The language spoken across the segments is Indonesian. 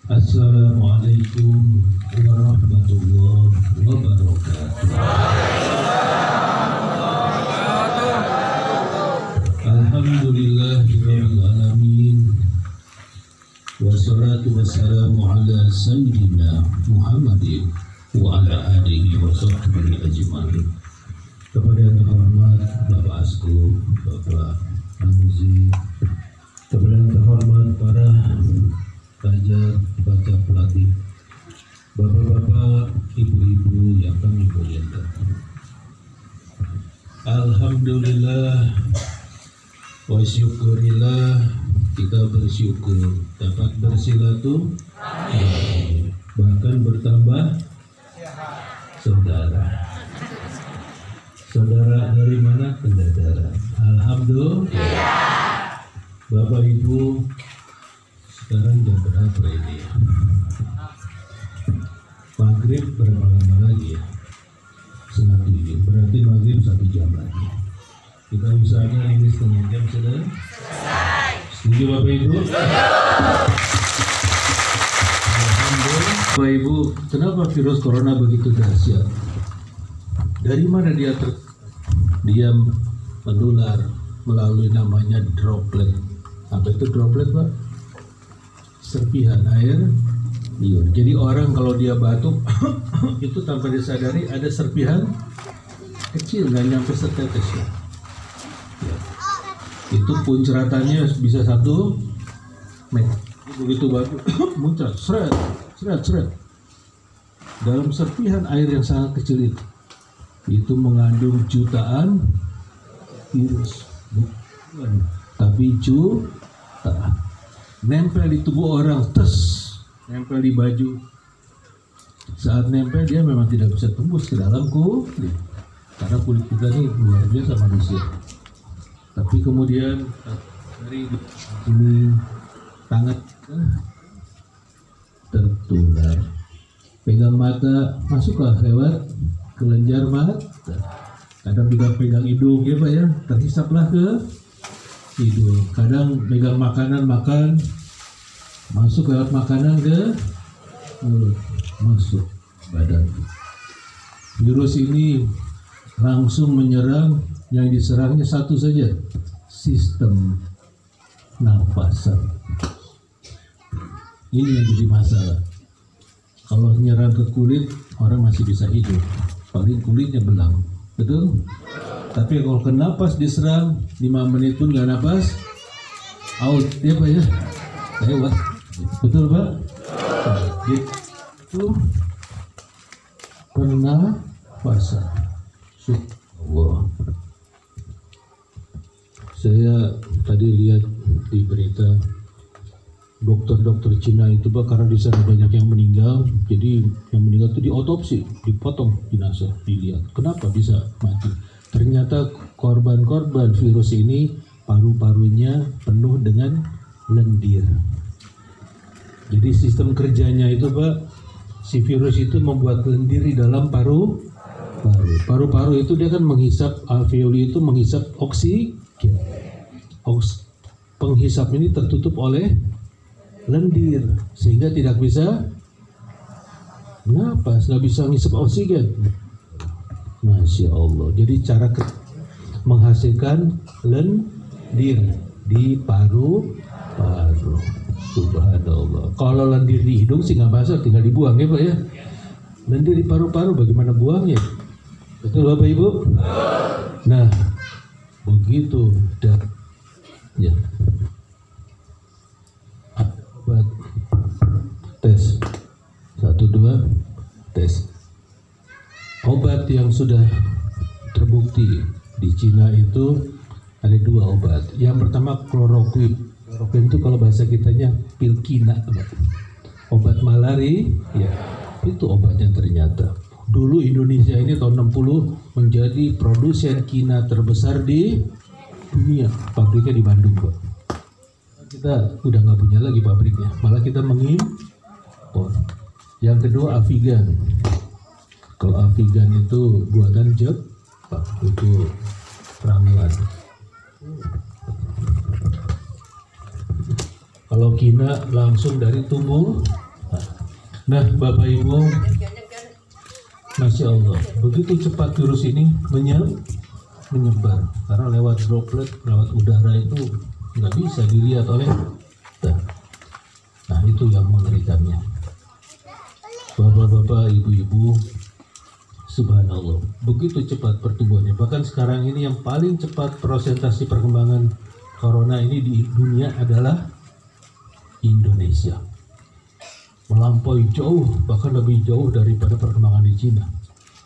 Assalamualaikum warahmatullahi wabarakatuh. Alhamdulillahirabbil alamin. Wassalatu wassalamu ala sayyidina Muhammadin wa ala alihi wa sahbihi ajma'in. Kepada yang terhormat Bapak Asko, Bapak Anuzi, kepada yang terhormat para pelajar, baca pelatih, bapak-bapak, ibu-ibu yang kami muliakan. Alhamdulillah wa syukurillah, kita bersyukur dapat bersilaturahmi, bahkan bertambah saudara. Saudara dari mana? Pendadara. Alhamdulillah. Bapak Ibu, sekarang jam berapa ini? Maghrib berapa lama lagi ya? Setengah 7. Berarti maghrib 1 jam lagi. Kita usahakan ini setengah jam sudah selesai. Setuju Bapak Ibu? Alhamdulillah. Bapak Ibu, kenapa virus corona begitu dahsyat? Dari mana dia menular melalui namanya droplet? Apa itu droplet, Pak? Serpihan air liur. Jadi orang kalau dia batuk itu tanpa disadari ada serpihan kecil, nggak nyampe setetes ya. Itu puncratannya bisa 1 meter. Begitu batuk muncrat, seret. Dalam serpihan air yang sangat kecil itu mengandung jutaan virus, bukan, tapi jutaan. Nempel di tubuh orang, nempel di baju. Saat nempel dia memang tidak bisa tembus ke dalam kulit, karena kulit kita ini luar biasa manusia. Tapi kemudian dari ini tangan tertular, pegang mata masuk ke lewat kelenjar mata. Kadang pegang hidung ya Pak ya, terhisaplah ke hidung. Kadang megang makanan makan, masuk lewat makanan ke mulut, masuk badan. Virus ini langsung menyerang, yang diserangnya satu saja, sistem nafasan. Ini yang jadi masalah. Kalau menyerang ke kulit, orang masih bisa hidup, paling kulitnya belang, betul? Tapi kalau ke napas diserang 5 menit pun nggak napas, out ya Pak ya, lewat, betul Pak? Itu pernafasan. Subhanallah. Saya tadi lihat di berita dokter-dokter Cina itu Pak, karena di sana banyak yang meninggal, jadi yang meninggal itu diotopsi, dipotong jenazah, dilihat kenapa bisa mati. Ternyata korban-korban virus ini paru-parunya penuh dengan lendir. Jadi sistem kerjanya itu Pak, si virus itu membuat lendir di dalam paru-paru. Paru-paru itu dia kan menghisap, alveoli itu menghisap oksigen. Penghisap ini tertutup oleh lendir sehingga tidak bisa napas, nggak bisa ngisap oksigen. Masya Allah. Jadi cara menghasilkan lendir di paru-paru. Subhanallah. Kalau lendir di hidung sih nggak masalah, tinggal dibuang ya Pak ya. Lendir di paru-paru bagaimana buangnya? Betul Bapak Ibu? Nah, begitu dan ya. Obat tes 1, 2 tes. Obat yang sudah terbukti di Cina itu ada 2 obat. Yang pertama kloroquine. Kloroquine itu kalau bahasa kitanya pil kina, obat malaria. Ya, itu obatnya ternyata. Dulu Indonesia ini tahun 60 menjadi produsen kina terbesar di dunia. Pabriknya di Bandung, Pak. Kita udah nggak punya lagi pabriknya, malah kita mengimpor. Yang kedua Avigan. Kalau Avigan itu buatan Jepang, itu ramuan. Kalau kina langsung dari tumbuh Nah, Bapak Ibu, Masya Allah, begitu cepat virus ini menyebar karena lewat droplet, lewat udara itu nggak bisa dilihat oleh kita. Nah, itu yang mengerikannya. Bapak-bapak, ibu-ibu, subhanallah, begitu cepat pertumbuhannya. Bahkan sekarang ini yang paling cepat presentasi perkembangan corona ini di dunia adalah Indonesia. Melampaui jauh, bahkan lebih jauh daripada perkembangan di Cina.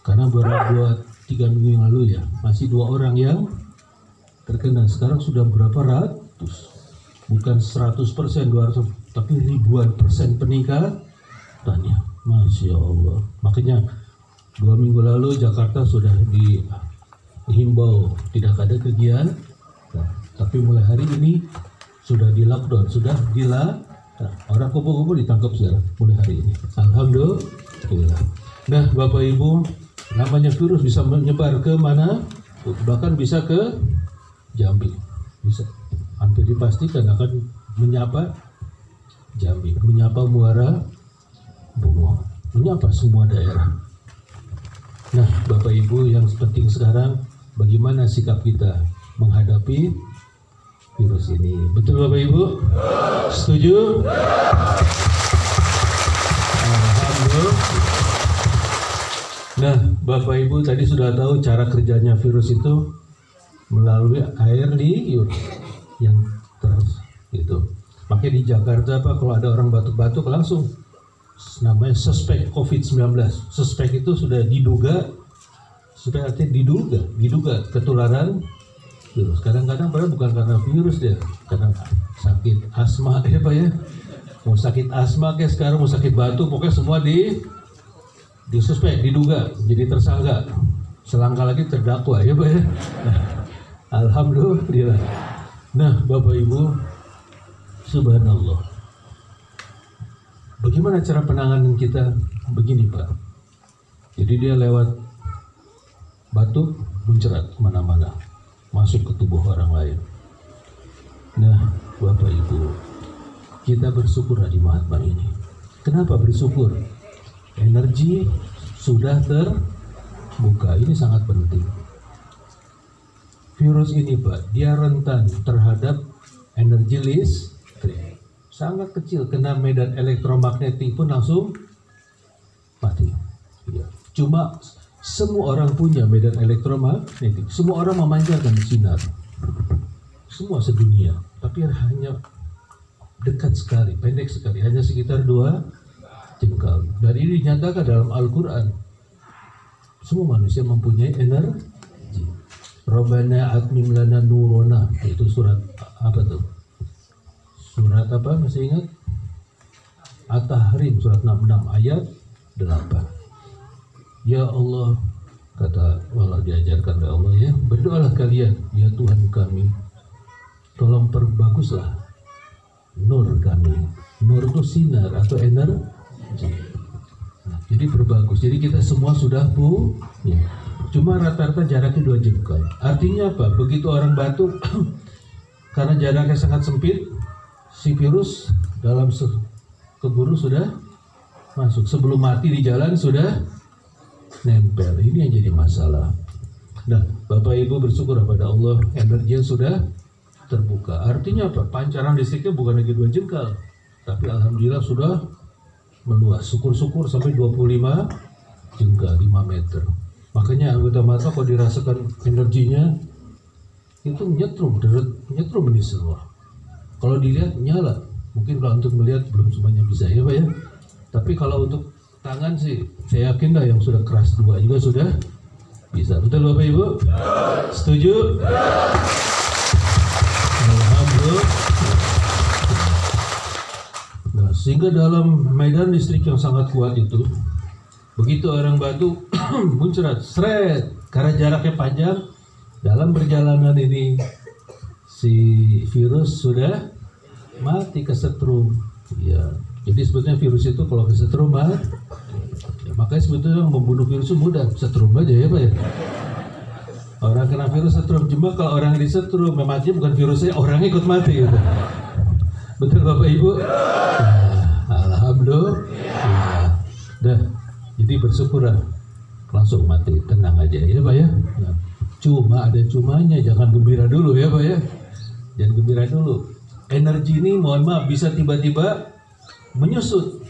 Karena baru 2-3 minggu yang lalu ya, masih 2 orang yang terkena. Sekarang sudah berapa ratus, bukan 100%, 200%, tapi ribuan persen peningkatannya. Masya Allah. Makanya 2 minggu lalu Jakarta sudah dihimbau tidak ada kegiatan. Tapi mulai hari ini sudah di lockdown, sudah orang kumpul-kumpul ditangkap sekarang mulai hari ini. Alhamdulillah. Nah, Bapak Ibu, namanya virus bisa menyebar ke mana? Bahkan bisa ke Jambi. Bisa. Hampir dipastikan akan menyapa Jambi, menyapa Muara Bungo, menyapa semua daerah. Nah, Bapak Ibu, yang penting sekarang bagaimana sikap kita menghadapi virus ini. Betul Bapak Ibu? Setuju? Alhamdulillah. Nah, Bapak Ibu tadi sudah tahu cara kerjanya virus itu melalui air liur yang terus itu. Makanya di Jakarta kalau ada orang batuk-batuk langsung namanya suspek COVID-19. Suspek itu sudah diduga, supaya artinya diduga ketularan virus. Kadang-kadang padahal bukan karena virus dia, kadang sakit asma ya Pak ya. Mau sakit asma kayak sekarang, mau sakit batuk, pokoknya semua di suspek, diduga, jadi tersangka. Selangkah lagi terdakwa ya Pak ya. Nah, alhamdulillah. Nah, Bapak Ibu, subhanallah. Bagaimana cara penanganan kita? Begini Pak. Jadi dia lewat batuk muncrat kemana-mana, masuk ke tubuh orang lain. Nah, Bapak Ibu, kita bersyukur di Mahatma ini. Kenapa bersyukur? Energi sudah terbuka. Ini sangat penting. Virus ini Pak, dia rentan terhadap energi listrik. Sangat kecil, kena medan elektromagnetik pun langsung mati. Ya. Cuma semua orang punya medan elektromagnetik. Semua orang memancarkan sinar. Semua sedunia. Tapi hanya dekat sekali, pendek sekali. Hanya sekitar 2 jengkal. Dan ini dinyatakan dalam Al-Quran. Semua manusia mempunyai energi. Rabbana atmim lana nurona. Itu surat apa tuh? Surat apa? Masih ingat? At-Tahrim surat 66 ayat 8. Ya Allah, kata Allah, diajarkan oleh Allah ya, berdoalah kalian, ya Tuhan kami, tolong perbaguslah nur kami. Nur itu sinar atau energi. Nah, jadi berbagus. Jadi kita semua sudah punya. Cuma rata-rata jaraknya 2 jengkal. Artinya apa? Begitu orang batuk, karena jaraknya sangat sempit, si virus dalam keburu sudah masuk. Sebelum mati di jalan sudah nempel. Ini yang jadi masalah. Nah, Bapak Ibu bersyukur kepada Allah, energi sudah terbuka. Artinya apa? Pancaran listriknya bukan lagi 2 jengkal, tapi alhamdulillah sudah meluas. Syukur-syukur sampai 25 jengkal, 5 meter. Makanya anggota mata kalau dirasakan energinya itu nyetrum ini semua. Kalau dilihat nyala. Mungkin kalau untuk melihat belum semuanya bisa ya Pak ya. Tapi kalau untuk tangan sih saya yakin lah yang sudah keras 2 juga sudah bisa. Betul Bapak Ibu? Setuju? Alhamdulillah. Nah, sehingga dalam medan listrik yang sangat kuat itu, begitu orang batuk muncrat, seret, karena jaraknya panjang, dalam perjalanan ini si virus sudah mati kesetrum. Ya, jadi sebetulnya virus itu kalau kesetrum mati. Ya, makanya sebetulnya membunuh virus itu mudah, setrum aja ya Pak ya. Orang kena virus setrum, cuma kalau orang disetrum, mati bukan virusnya, orangnya ikut mati gitu. Betul Bapak Ibu? Ya, alhamdulillah. Ya. Dah, jadi bersyukurlah, langsung mati, tenang aja ya Pak ya. Nah, cuma ada cumanya, jangan gembira dulu ya Pak ya. Jangan gembira dulu. Energi ini mohon maaf bisa tiba-tiba menyusut.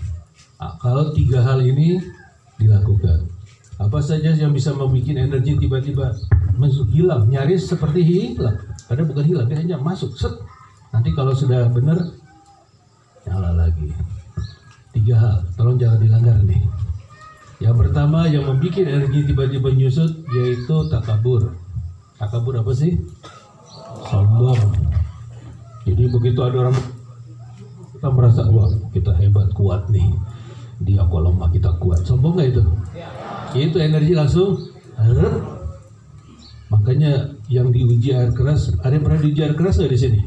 Nah, kalau 3 hal ini dilakukan, apa saja yang bisa membuat energi tiba-tiba hilang, nyaris seperti hilang. Padahal bukan hilang, dia hanya masuk, set. Nanti kalau sudah benar, nyala lagi. 3 hal, tolong jangan dilanggar nih. Yang pertama yang membuat energi tiba-tiba menyusut yaitu takabur. Takabur apa sih? Sombong. Jadi begitu ada orang, kita merasa wah kita hebat, kuat nih, dia kalau lemah kita kuat. Sombong nggak itu? Itu energi langsung harap. Makanya yang diuji air keras, ada yang pernah diuji air keras nggak di sini?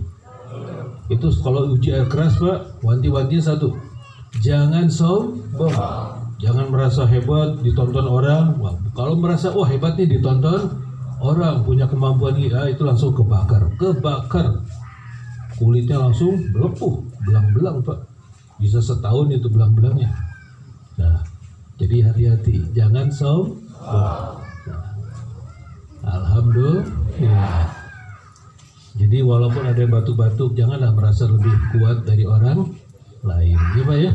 Itu kalau uji air keras Pak, wanti-wantinya satu, jangan sombong, jangan merasa hebat ditonton orang. Wah, kalau merasa wah hebat nih ditonton orang, punya kemampuan ini, itu langsung kebakar. Kulitnya langsung melepuh, belang-belang Pak, bisa setahun itu belang-belangnya. Nah, jadi hati-hati, jangan sombong. Nah, alhamdulillah. Jadi walaupun ada batuk-batuk, janganlah merasa lebih kuat dari orang lain, ya Pak ya.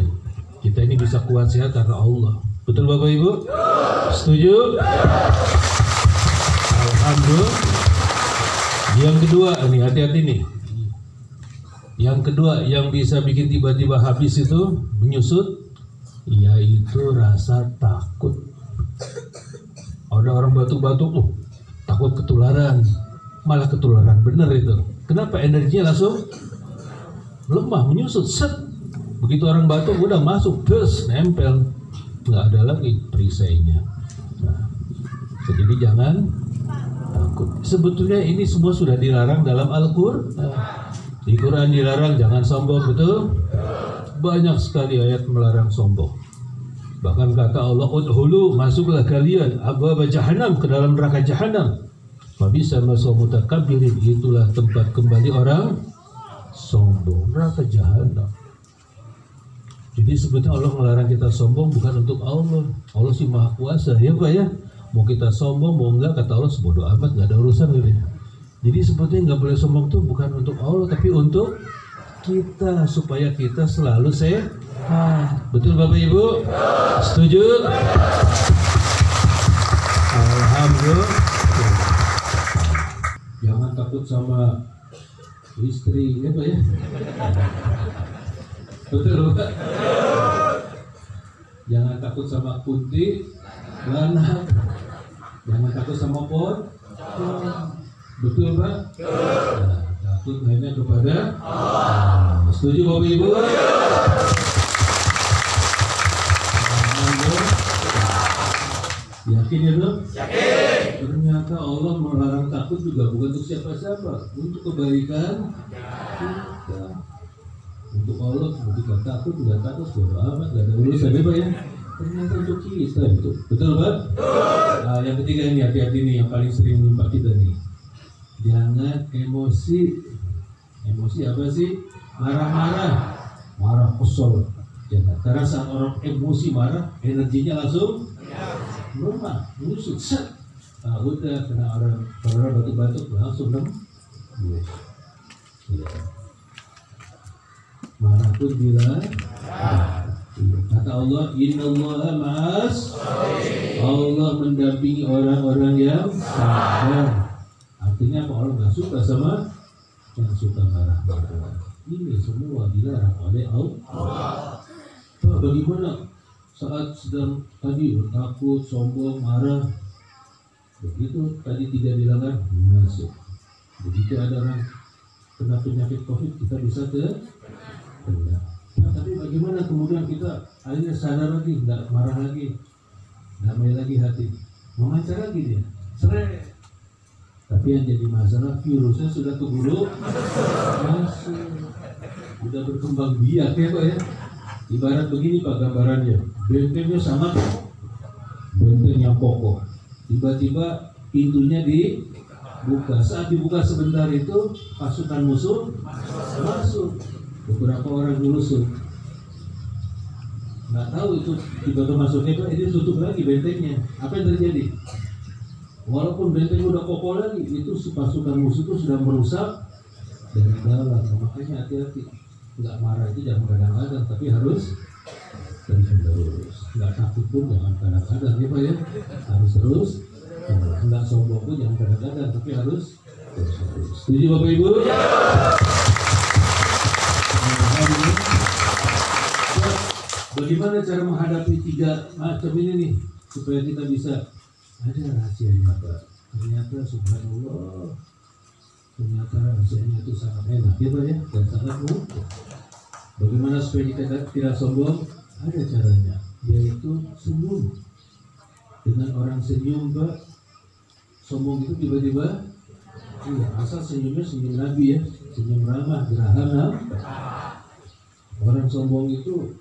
Kita ini bisa kuat sehat karena Allah. Betul Bapak Ibu? Setuju? Alhamdulillah. Yang kedua, nih hati-hati nih. Yang kedua yang bisa bikin tiba-tiba habis itu menyusut, yaitu rasa takut. Ada orang batuk-batuk tuh, takut ketularan, malah ketularan bener itu. Kenapa? Energinya langsung lemah, menyusut, set. Begitu orang batuk udah masuk, terus nempel, nggak ada lagi perisainya. Nah, jadi jangan takut. Sebetulnya ini semua sudah dilarang dalam Al-Qur'an. Di Quran dilarang jangan sombong, betul? Banyak sekali ayat melarang sombong. Bahkan kata Allah, udhulu, masuklah kalian abwaba jahannam, ke dalam neraka jahanam. Wabisa maswa mutakabbirin, itulah tempat kembali orang sombong, neraka jahanam. Jadi sebetulnya Allah melarang kita sombong bukan untuk Allah. Allah sih maha kuasa, ya Pak ya. Mau kita sombong, mau enggak, kata Allah sebodoh amat, nggak ada urusan gitu ya. Jadi sebetulnya nggak boleh sombong tuh bukan untuk Allah, tapi untuk kita, supaya kita selalu sehat. Betul Bapak Ibu? Setuju? Alhamdulillah. Jangan takut sama istri, ya Pak ya? Betul Pak? Jangan takut sama kunti, beranak. Jangan takut sama pohon. Betul Pak? Nah, takut hanya kepada Allah. Setuju Bapak Ibu? Yakin ya dong? Yakin. Ternyata Allah melarang takut juga bukan untuk siapa-siapa, untuk kebaikan kita. Untuk Allah kita takut, tidak takut, bodo amat, gak ada urusan ya Pak ya. Ternyata untuk kita itu. Betul Pak? Nah, yang ketiga ini hati-hati nih, yang paling sering menimpa kita nih. Jangan emosi. Emosi apa sih? Marah, kesel. Jangan. Karena saat orang emosi marah, energinya langsung lemah, menyusut, set. Nah, udah kena orang batuk-batuk langsung nembus. Ya. Marah pun bila kata Allah, innallaha ma'as, Allah mendampingi orang-orang yang sabar. Artinya apa? Orang nggak suka sama yang suka marah-marah. Ini semua dilarang oleh Allah. Pak, bagaimana saat sedang tadi takut, sombong, marah? Begitu tadi tidak dilanggar, masuk. Begitu ada orang kena penyakit COVID, kita bisa kena. Nah, tapi bagaimana kemudian kita akhirnya sadar lagi, nggak marah lagi, damai lagi hati, memancar lagi dia, seret. Tapi yang jadi masalah virusnya sudah keburu masuk, sudah berkembang biak ya Pak ya. Ibarat begini Pak gambarannya, bentengnya sangat benteng yang kokoh. Tiba-tiba pintunya dibuka, saat dibuka sebentar itu pasukan musuh masuk, beberapa orang menyusup. nggak tahu itu tiba-tiba masuknya Pak, ini tutup lagi bentengnya. Apa yang terjadi? Walaupun benteng udah kokoh lagi, itu pasukan musuh itu sudah merusak dari dalam. Makanya hati-hati, nggak marah itu jangan kadang-kadang, tapi harus terus. Nggak takut pun jangan kadang-kadang, ya Pak ya, harus terus. Nggak sombong pun jangan kadang-kadang, tapi harus terus. Setuju Bapak Ibu? Bagaimana cara menghadapi tiga macam ini nih supaya kita bisa ada rahasianya Pak? Ternyata subhanallah, ternyata rahasianya itu sangat enak ya Pak ya, dan sangat mudah. Bagaimana supaya kita tidak sombong? Ada caranya, yaitu senyum. Dengan orang senyum Pak, sombong itu tiba-tiba asal senyumnya senyum Nabi ya, senyum ramah, gerhana. Orang sombong itu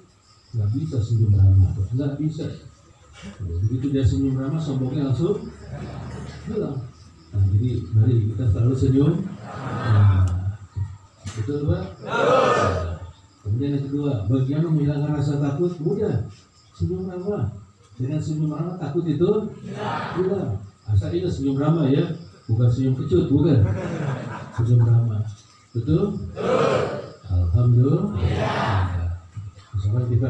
nggak bisa senyum ramah, nggak bisa. Begitu dia senyum ramah, sombongnya langsung hilang. Nah, jadi mari kita selalu senyum. Betul Pak? Kemudian yang kedua, bagaimana menghilangkan rasa takut? Mudah, senyum ramah. Dengan senyum ramah takut itu hilang. Asal itu senyum ramah ya, bukan senyum kecut, bukan. Senyum ramah. Betul? Alhamdulillah. Misalkan kita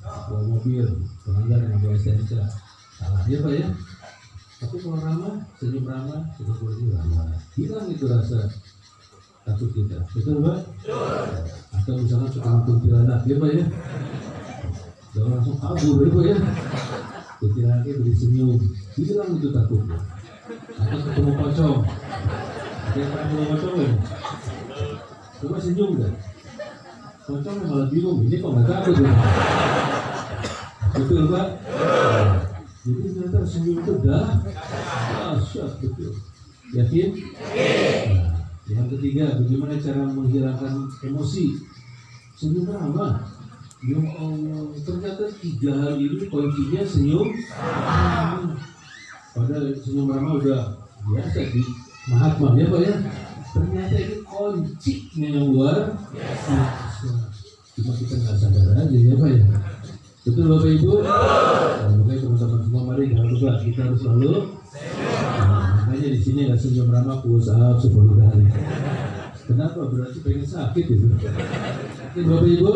bawa mobil, pelanggar yang bawa STNK, salah ya Pak ya. Tapi kalau ramah, senyum ramah, sudah boleh ramah. Hilang itu rasa takut kita. Betul Pak? Atau misalkan tukang kuntilanak ya Pak ya. Udah langsung kabur ya Pak ya. Kuntilanaknya beri senyum, hilang itu takutnya. Atau ketemu pocong, ada yang pernah ketemu pocong kan? Coba senyum kan? Pocong malah bingung, ini kok nggak takut ya? Betul Pak? Jadi ternyata senyum itu dah dahsyat, betul. Yakin? Nah, yang ketiga, bagaimana cara menghilangkan emosi? Senyum ramah. Ya Allah, ternyata 3 hal ini kuncinya senyum. Padahal senyum ramah udah biasa di Mahatma ya Pak ya. Ternyata ini kuncinya yang luar biasa. Cuma kita nggak sadar aja ya Pak ya. Betul Bapak Ibu? Makanya teman-teman semua mari jangan lupa kita harus selalu. Makanya di sini nggak senyum ramah push up 10 kali. Kenapa? Berarti pengen sakit itu. Oke Bapak Ibu?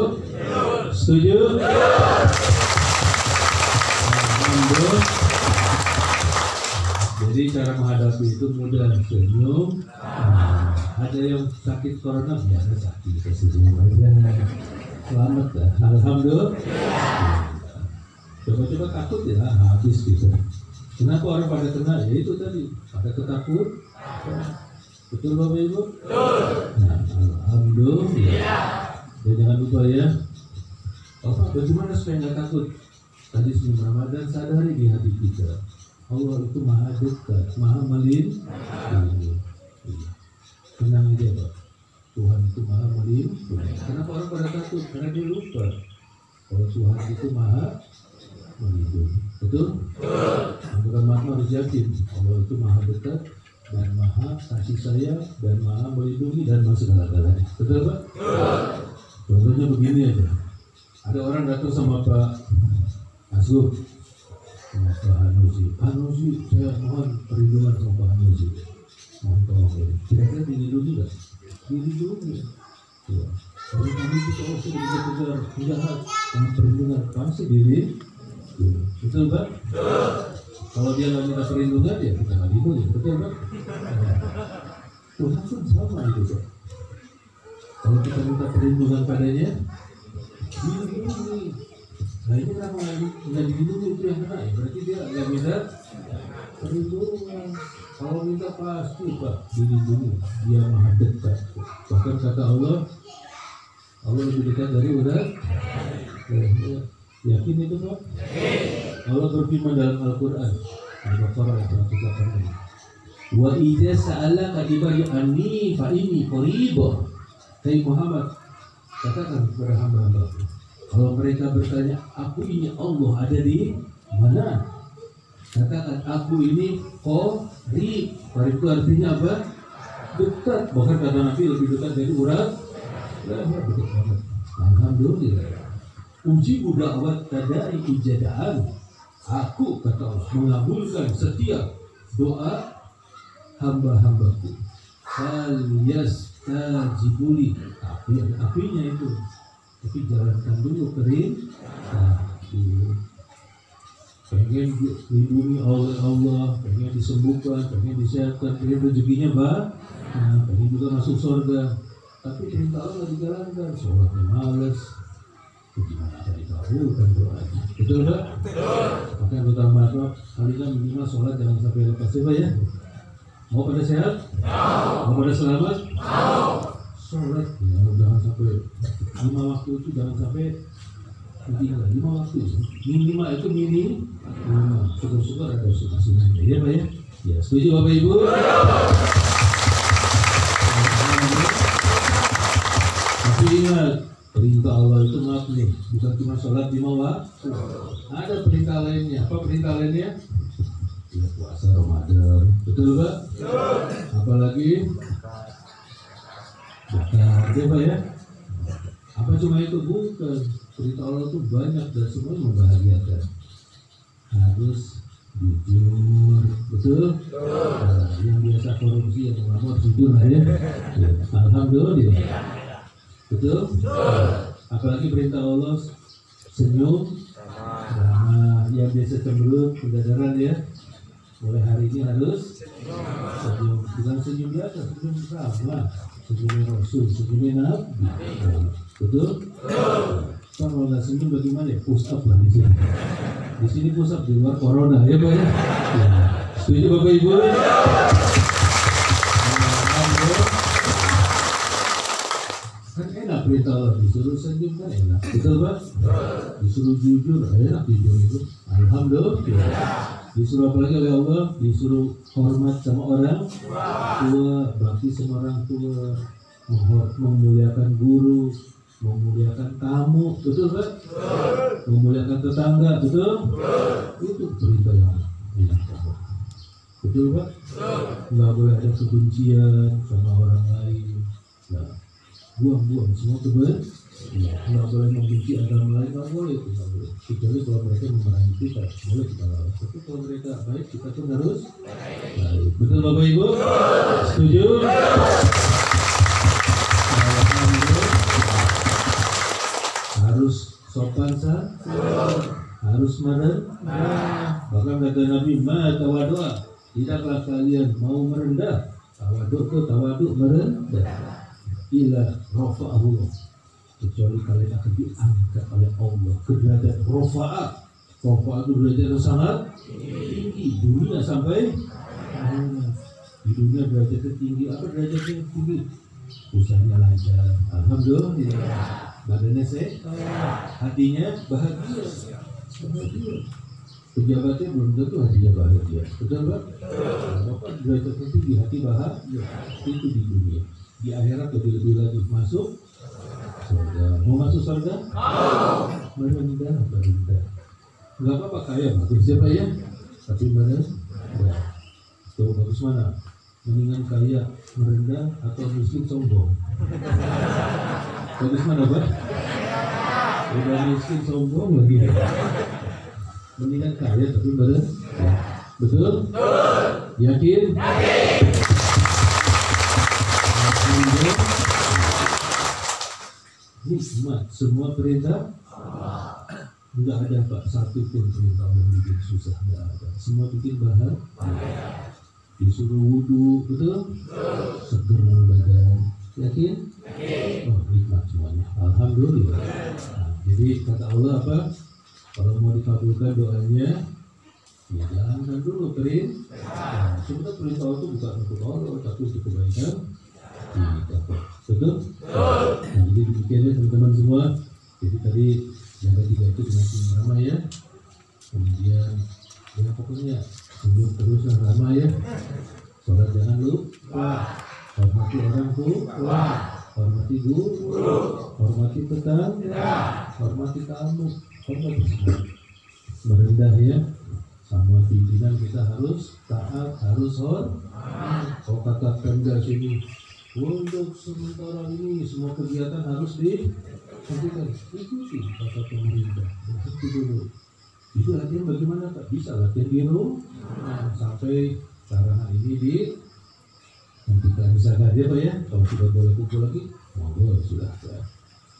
Setuju? Alhamdulillah. Jadi cara menghadapi itu mudah, senyum. Ada yang sakit corona, biasa sakit, kita senyum aja. Selamat dah, alhamdulillah. Coba-coba takut ya, habis gitu. Kenapa orang pada kena? Ya itu tadi, pada ketakut. Betul Bapak Ibu? Nah, alhamdulillah. Ya jangan lupa ya. Bagaimana supaya nggak takut? Tadi senyum Ramadan, sadari di hati kita. Allah itu maha dekat, maha melindungi. Tenang aja Pak, Tuhan itu maha melindungi. Kenapa orang pada takut? Karena dia lupa kalau Tuhan itu maha melindungi. Betul? Bukan makna harus yakin Allah itu maha dekat dan maha kasih sayang dan maha melindungi dan maha segala-galanya. Betul Pak? Contohnya begini aja. Ada orang datang sama Pak Asgub, Pak Hanusi, saya mohon perlindungan sama Pak Hanusi. Mohon tolong ini. Kira-kira dilindungi nggak? Dilindungi. Ya. Kalau kami itu kalau sudah dikejar penjahat, dengan perlindungan pasti dilindungi. Betul Pak? Kalau dia nggak minta perlindungan ya kita nggak dilindungi. Betul Pak? Tuhan pun sama itu Pak. Kalau kita minta perlindungan padanya, dilindungi. Nah ini kenapa nggak dilindungi itu yang kena ya? Berarti dia nggak minta perlindungan. Kalau minta pasti Pak dilindungi. Dia maha dekat. Bahkan kata Allah lebih dekat dari urat. Yakin itu Pak? Allah berfirman dalam Al-Quran Al-Baqarah 108. Wa idza sa'alaka ibadi anni fa inni qarib. Hai Muhammad, katakan kepada hamba-hamba, kalau mereka bertanya, aku ini Allah ada di mana? Katakan, aku ini qarib. Qarib itu artinya apa? Dekat. Bahkan kata Nabi lebih dekat dari urat. Dekat banget. Alhamdulillah. ujibu da'wat tadai ijadaan. Aku, kata Allah, mengabulkan setiap doa hamba-hambaku. Falyastajibuli. Apinya itu. Tapi jalankan dulu kering. Pengen dilindungi oleh Allah, pengen disembuhkan, pengen disehatkan, pengen rezekinya pengen juga masuk surga. Tapi perintah Allah dijalankan, sholatnya males, gimana akan dikabulkan doanya? Betul Pak? Maka yang pertama kalian minimal sholat jangan sampai lepas Pak ya. Mau pada sehat? Mau pada selamat? Sholat ya, jangan sampai 5 waktu itu jangan sampai 5 waktu minimal itu minimal. Syukur-syukur ada sunnah ya Pak ya. Ya setuju Bapak Ibu? Tapi ingat perintah Allah itu maaf nih, bukan cuma sholat 5 waktu. Ada perintah lainnya. Apa perintah lainnya? Ya puasa Ramadan. Betul Pak? Apalagi zakat ya Pak ya. Apa cuma itu? Bukan. Perintah Allah itu banyak dan semua membahagiakan. Harus jujur, betul? Nah, yang biasa korupsi yang mengamuk jujur lah ya. Alhamdulillah. Betul? Apalagi perintah Allah senyum. Nah, yang biasa cemberut, kesadaran ya. Mulai hari ini harus senyum. Bukan senyum biasa, senyum sama. Senyumnya Rasul, senyumnya Nabi. Betul? Kalau nggak senyum bagaimana ya? Push up lah di sini. Di sini push up di luar corona ya Pak ya. Setuju Bapak Ibu? Kan enak perintah Allah, disuruh senyum kan enak. Betul Pak? Disuruh jujur, enak jujur itu. Alhamdulillah. Disuruh apa lagi oleh Allah? Disuruh hormat sama orang tua, bakti sama orang tua, memuliakan guru, memuliakan tamu, betul Pak? Memuliakan tetangga, betul? Itu perintah yang enak Pak. Betul Pak? Nggak boleh ada kebencian sama orang lain. Nah, buang semua kebencian. Nggak boleh membenci agama lain, nggak boleh. Kecuali kalau mereka memarahi kita, boleh kita lawan. Tapi kalau mereka baik, kita pun harus baik. Betul Bapak Ibu? Setuju? Harus sopan harus bahkan kata Nabi tawadhu, tidaklah kalian mau merendah. Tawadhu merendah ila rafa'ahu, kecuali kalian akan diangkat oleh Allah ke derajat rafa'ah. Rafa'ah itu derajat yang sangat tinggi, dunia sampai di dunia derajat tertinggi. Apa derajat yang tinggi? Usahanya lancar, alhamdulillah. Badannya sehat, hatinya bahagia. Pejabatnya belum tentu hatinya bahagia. Betul Pak? Bapak derajat tinggi, hati bahagia. Itu di dunia. Di akhirat lebih lagi masuk surga. Mau masuk surga? Merendah. Enggak apa-apa kaya bagus siapa ya? Tapi merendah. Tuh bagus mana? Mendingan kaya merendah atau miskin sombong? Bagus mana Pak? Udah miskin sombong lagi. Mendingan kaya tapi merendah. Betul? Yakin? Nikmat semua perintah. Enggak ada Pak satu pun perintah yang bikin susah, enggak ada. Semua bikin bahagia. Disuruh wudu, betul? Seger badan. Yakin? Oh, nikmat semuanya. Alhamdulillah. Nah, jadi kata Allah apa? Kalau mau dikabulkan doanya, ya jalankan dulu perintah. Nah, sebenarnya perintah itu bukan untuk Allah, tapi untuk kebaikan kita. Betul? Nah, jadi demikiannya teman-teman semua. Jadi tadi jaga 3 itu dengan ramah ya. Kemudian ya pokoknya senyum teruslah ramah ya. Sholat jangan lupa. Hormati orang tua, hormati guru, hormati tetangga, hormati tamu, hormati semua. Merendah ya. Sama pimpinan kita harus taat, harus hormat. Kalau kata Pemda sini Untuk sementara ini semua kegiatan harus dihentikan. Ikuti kata pemerintah. Berhenti dulu. Itu latihan bagaimana Pak? Bisa latihan di rumah sampai sarana ini dihentikan. Misalkan dia Pak ya, kalau sudah boleh kumpul lagi, monggo sudah ya.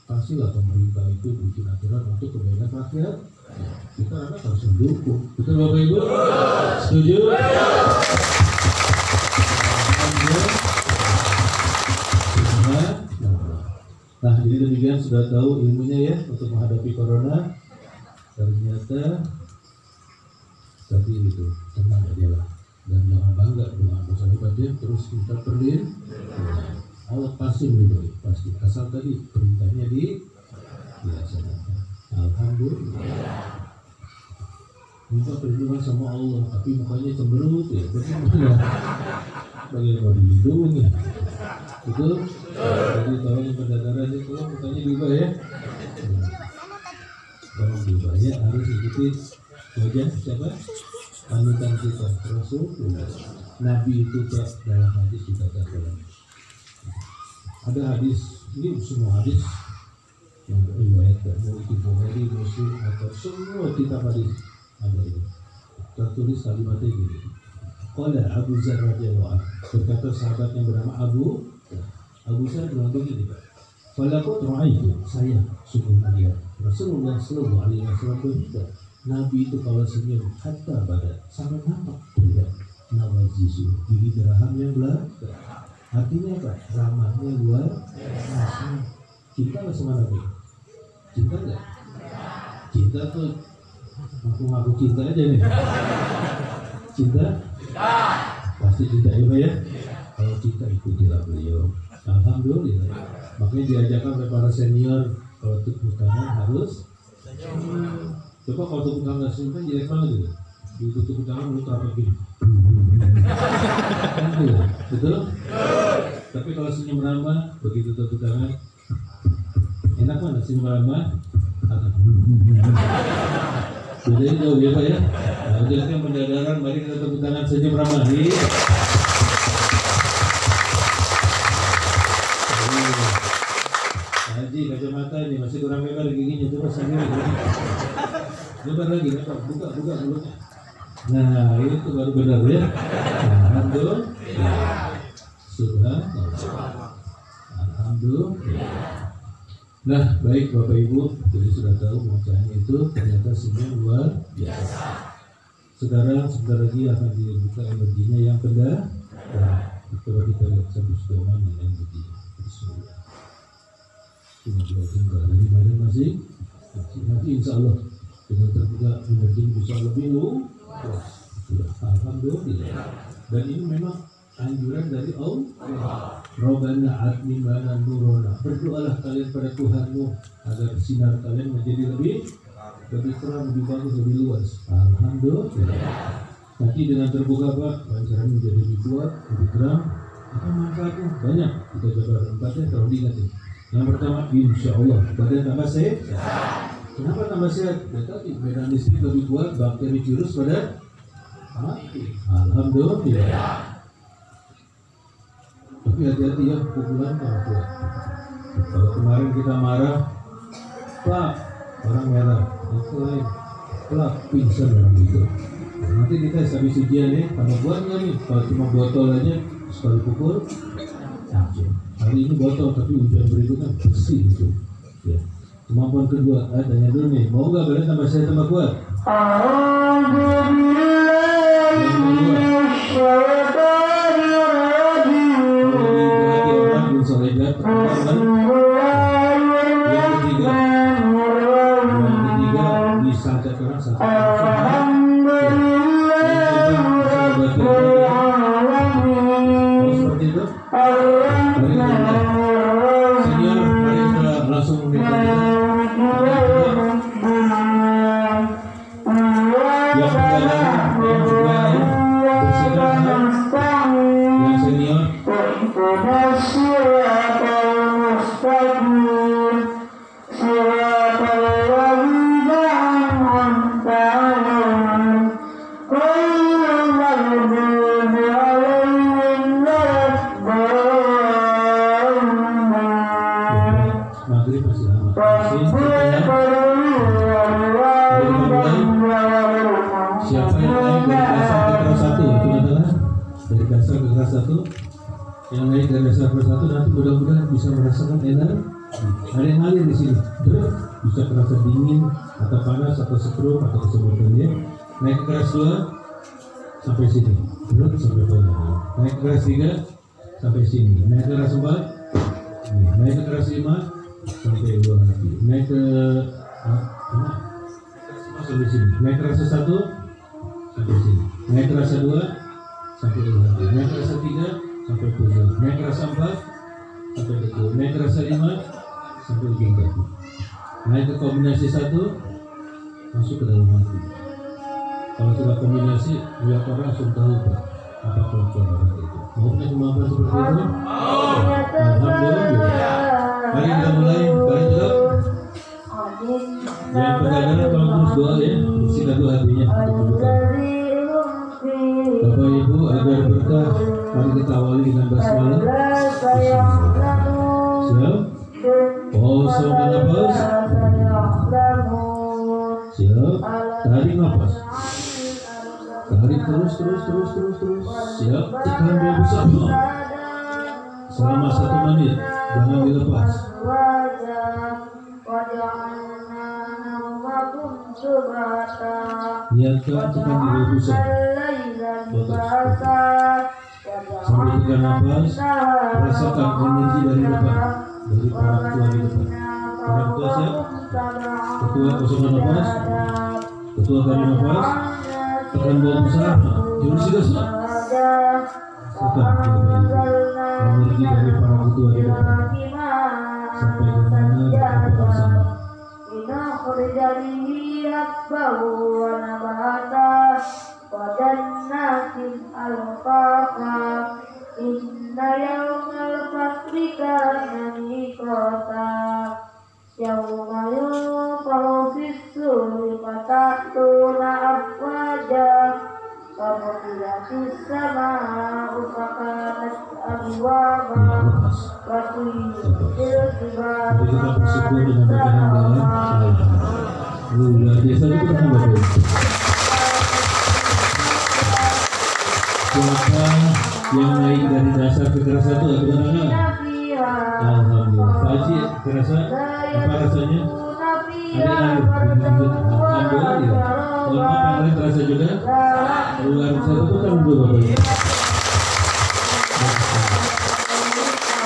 Pastilah pemerintah itu bikin aturan untuk kebaikan rakyat. Kita harus mendukung. Betul Bapak Ibu? Setuju? Nah, jadi demikian sudah tahu ilmunya ya untuk menghadapi corona. Ternyata tadi itu tenang aja lah dan jangan bangga dengan dosa hebatnya, terus kita Allah pasti meridhoi, pasti asal tadi perintahnya dilaksanakan. Alhamdulillah. Minta perlindungan sama Allah, tapi mukanya cemberut ya, bagaimana mau dilindungi? Betul? Jadi tolong pendadaran itu mukanya diubah ya. Tolong diubah ya, harus ikuti wajah siapa? Panutan kita, Rasulullah. Nabi itu dalam hadis kita dalam. Ada hadis, ini semua hadis yang diriwayatkan, mau itu Bukhari, Muslim atau semua kitab hadis ada itu. Tertulis kalimatnya gini. Qala Abu Dzar radhiyallahu anhu, berkata sahabat yang bernama Abu Dzar bilang begini, falaqad ra'aitu, saya sungguh melihat Rasulullah sallallahu alaihi wasallam berbeda. Nabi itu kalau senyum hatta badan sangat nampak terlihat nawajizu, gigi geraham yang belakang. Artinya apa? Ramahnya luar biasa. Cinta nggak sama Nabi? Cinta nggak? Cinta tuh ngaku-ngaku cinta aja nih. Cinta? Pasti cinta ya Pak ya? Kalau cinta ikutilah beliau. Alhamdulillah. Makanya diajarkan oleh para senior kalau tepuk tangan harus. Coba kalau tepuk tangan senyum kan jelek banget gitu. Di tepuk tangan mulut apa gini? Betul? Tapi kalau senyum ramah, begitu tepuk tangan, enak mana senyum ramah? Bedanya jauh ya Pak ya? Nah, untuk yang pendadaran, mari kita tepuk tangan senyum ramah. Haji, kacamata ini masih kurang lebar giginya, coba sendiri. Lebar lagi, buka mulutnya. Nah, itu baru benar ya. Alhamdulillah. Alhamdulillah. Nah, baik Bapak Ibu, jadi sudah tahu bacaannya itu ternyata semuanya luar biasa. Sekarang sebentar lagi akan dibuka energinya yang kedua. Nah, coba kita lihat satu doang yang energi. Bismillah. Cuma dua tinggal dari badan masih. Nanti insya Allah dengan terbuka energi bisa lebih luas. Sudah, alhamdulillah. Dan ini memang anjuran dari Allah. Rabbana atmimana nurona. Berdoalah kalian pada Tuhanmu agar sinar kalian menjadi lebih terang, lebih bagus, lebih luas. Alhamdulillah. Nanti dengan terbuka Pak, pancaran menjadi lebih kuat, lebih terang. Apa manfaatnya? Banyak. Kita coba empatnya kalau diingat. Yang pertama, insya Allah badan tambah sehat. Kenapa tambah sehat? Ya tadi medan listrik lebih kuat, bakteri virus pada mati. Alhamdulillah. Tapi hati-hati ya, pukulan kalau kuat. Kalau kemarin kita marah, plak, orang merah. Itu lain, plak, pingsan orang itu. Nanti dites habis ujian nih, tambah buat nggak nih? Kalau cuma botol aja, sekali pukul, langsung. Hari ini botol, tapi ujian berikutnya bersih itu. Ya. Kemampuan kedua, tanya dulu nih, mau nggak kalian tambah sehat tambah kuat? maghrib masih lama. Masih siapa yang naik dari dasar ke kelas 1? Itu adalah dari dasar ke kelas 1. Yang naik dari dasar ke kelas 1 nanti mudah-mudahan bisa merasakan enak. Ada yang ngalir di sini, bisa terasa dingin atau panas atau stroke atau kesemutannya. Naik ke kelas 2 sampai sini, sampai bawah. Naik ke kelas 3 sampai sini. Naik ke kelas 4, naik ke kelas 5 sampai 2 lagi. Naik ke sampai sini. Naik ke kelas 1 sampai sini. Naik ke kelas 2 sampai 2 lagi. Naik ke kelas 3 sampai 7. Naik ke kelas 4 sampai 7. Naik ke kelas 5 sampai ujung kaki. Naik ke kombinasi 1 masuk ke dalam hati. Kalau sudah kombinasi, lihat orang langsung tahu Pak, apa kelakuan orang itu. Mau punya kemampuan seperti itu? Alhamdulillah. Mari kita mulai. Mari tetap. Yang pertama kalau terus doa ya, bersihkan doa hatinya. Bapak Ibu agar berkah, mari kita awali dengan basmalah. Siap? Kosong nafas. Siap. Tarik nafas. Tarik terus. Siap. Tekan dua bersama. Selama 1 menit. Jangan dilepas. Niatkan tekan di dua pusat. Sambil tekan nafas, rasakan energi dari depan, dari para ketua di depan. Para ketua siap? Ketua kosongan nafas, ketua tarik nafas, tekan dua pusat, jurus gas. Rasakan energi dari para ketua di depan. Sampai ke mana kita bersama. Inna yawmal fasli kana miqata yawma yunfaru fis-suri fatatuna afwaja famutilatis sama'u fakanat abwaba wa tuyil jibala luar biasa itu kan Bapak. Siapa yang naik dari dasar ke kelas 1 atau mana? Alhamdulillah. Pak Haji kerasa apa rasanya? Alhamdulillah. Kalau Pak Haji terasa juga? Luar biasa itu kan dulu Bapak.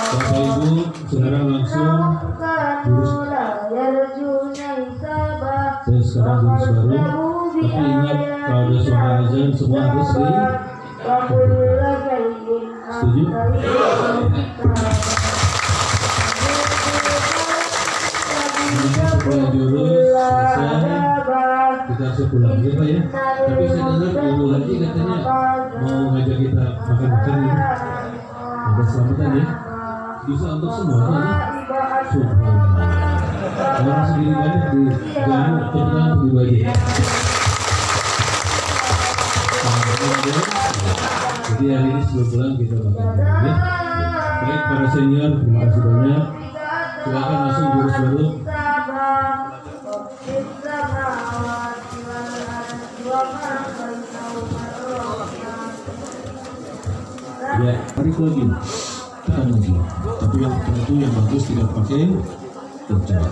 Bapak Ibu sekarang langsung jurus. Saya sekarang jurus baru. Tapi ingat kalau ada suara azan semua harus di. Setuju? Sekolah jurus selesai, kita langsung pulang ya Pak ya. Tapi saya dengar Ibu Haji katanya mau ngajak kita makan-makan ini. Ada selamatan ya. Bisa untuk semua ya. Orang sendiri banyak di jalan kebetulan pribadi. Jadi hari ini sebelum pulang kita makan ya. Baik para senior, terima kasih banyak. Silakan langsung jurus baru. Ya, tarik lagi, tekan lagi. Tapi yang tentu yang bagus tidak pakai kocak.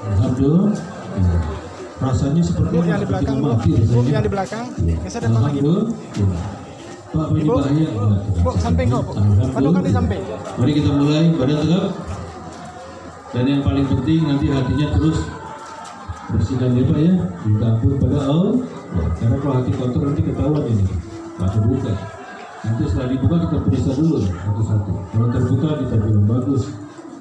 Alhamdulillah. Ya. Rasanya seperti yang di belakang, mati Bu, yang di belakang. Ya. Geser depan lagi, Bu. Pak, ini bahaya. Bu, samping kok, Bu. Padukan di samping. Mari kita mulai, badan tegak. Dan yang paling penting nanti hatinya terus bersihkan ya Pak ya, dicampur pada Allah. Ya, karena kalau hati kotor nanti ketahuan ini, nggak terbuka. Nanti setelah dibuka kita periksa dulu satu-satu. Kalau terbuka kita bilang bagus,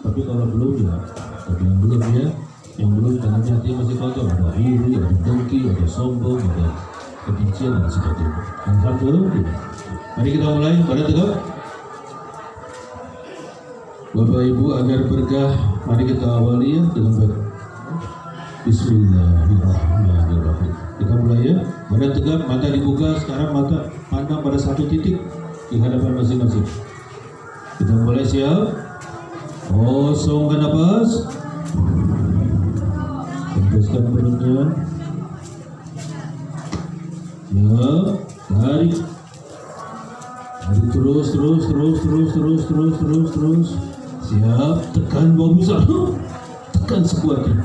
tapi kalau belum ya kita bilang belum ya. Yang belum karena hatinya masih kotor, ada iri, ada dengki, ada sombong, ada kebencian dan sebagainya. Alhamdulillah. Mari kita mulai, badan tegak. Bapak Ibu agar berkah, mari kita awali ya dengan baik. Bismillahirrahmanirrahim. Kita mulai ya. Badan tegak, mata dibuka. Sekarang mata pandang pada satu titik di hadapan masing-masing. Kita mulai siap. Kosongkan nafas. Hembuskan perutnya. Ya, tarik. Tarik terus. Siap, tekan bawah besar. Tekan sekuatnya.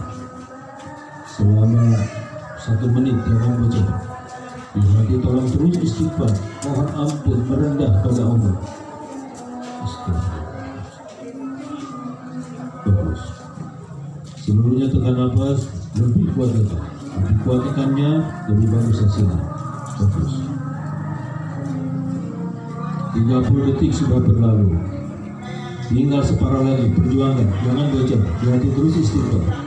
Selama 1 menit jangan bocor. Di hati tolong terus istighfar, mohon ampun, merendah pada Allah. Bagus. Seluruhnya tekan nafas, lebih kuat lagi. Lebih kuat tekannya, lebih bagus hasilnya. Bagus. 30 detik sudah berlalu. Tinggal separuh lagi, perjuangan, jangan bocor. Di hati terus istighfar.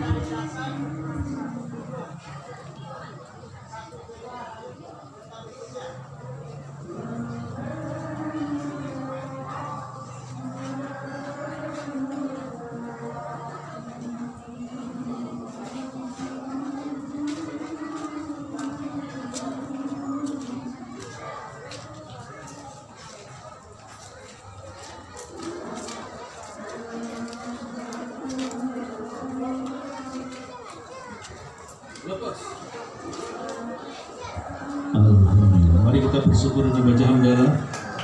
Alhamdulillah. Mari kita bersyukur dengan baca hamdalah.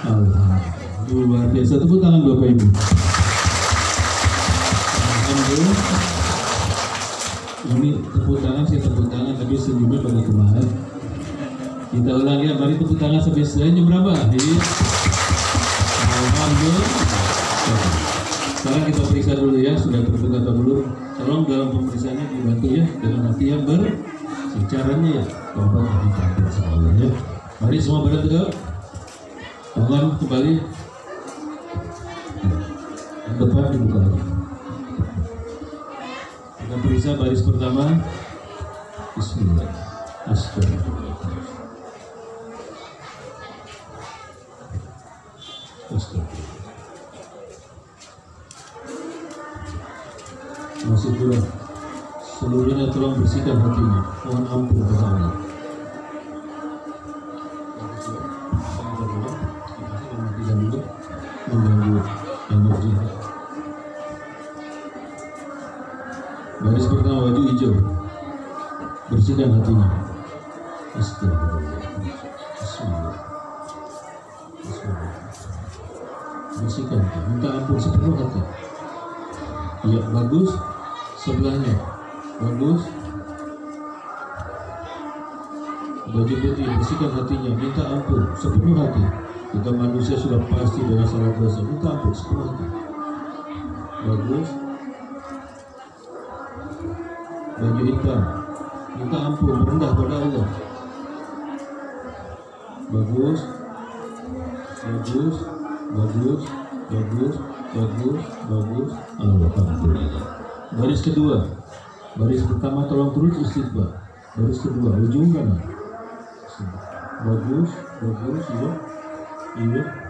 Alhamdulillah. Luar biasa. Tepuk tangan Bapak Ibu. Alhamdulillah. Ini tepuk tangan, saya tepuk tangan, tapi senyumnya pada kemarin. Kita ulang ya. Mari tepuk tangan sampai senyum berapa? Jadi, alhamdulillah. Sekarang kita periksa dulu ya. Sudah terbuka atau belum? Tolong dalam pemeriksaannya dibantu ya dengan hati yang caranya ya, Bapak nanti tampil semuanya ya. Mari semua badan tegak, tangan kembali, depan dibuka lagi. Kita periksa baris pertama. Bismillah. Astagfirullah. Astagfirullah. Masih kurang. Seluruhnya tolong bersihkan hatinya. Mohon ampun kepada Allah. Mengganggu energi. Baris pertama baju hijau. Bersihkan hatinya. Astagfirullah. Bismillah. Bismillah. Bersihkan. Minta ampun sepenuh hati. Ya, bagus. Sebelahnya. Bagus. Baju putih, bersihkan hatinya, minta ampun sepenuh hati. Kita manusia sudah pasti dengan salah dosa, minta ampun sepenuh hati. Bagus. Baju hitam, minta ampun, merendah pada Allah. Bagus. Alhamdulillah. Baris kedua. Baris pertama tolong terus istighfar. Baris kedua ujung kanan. Bagus, iya.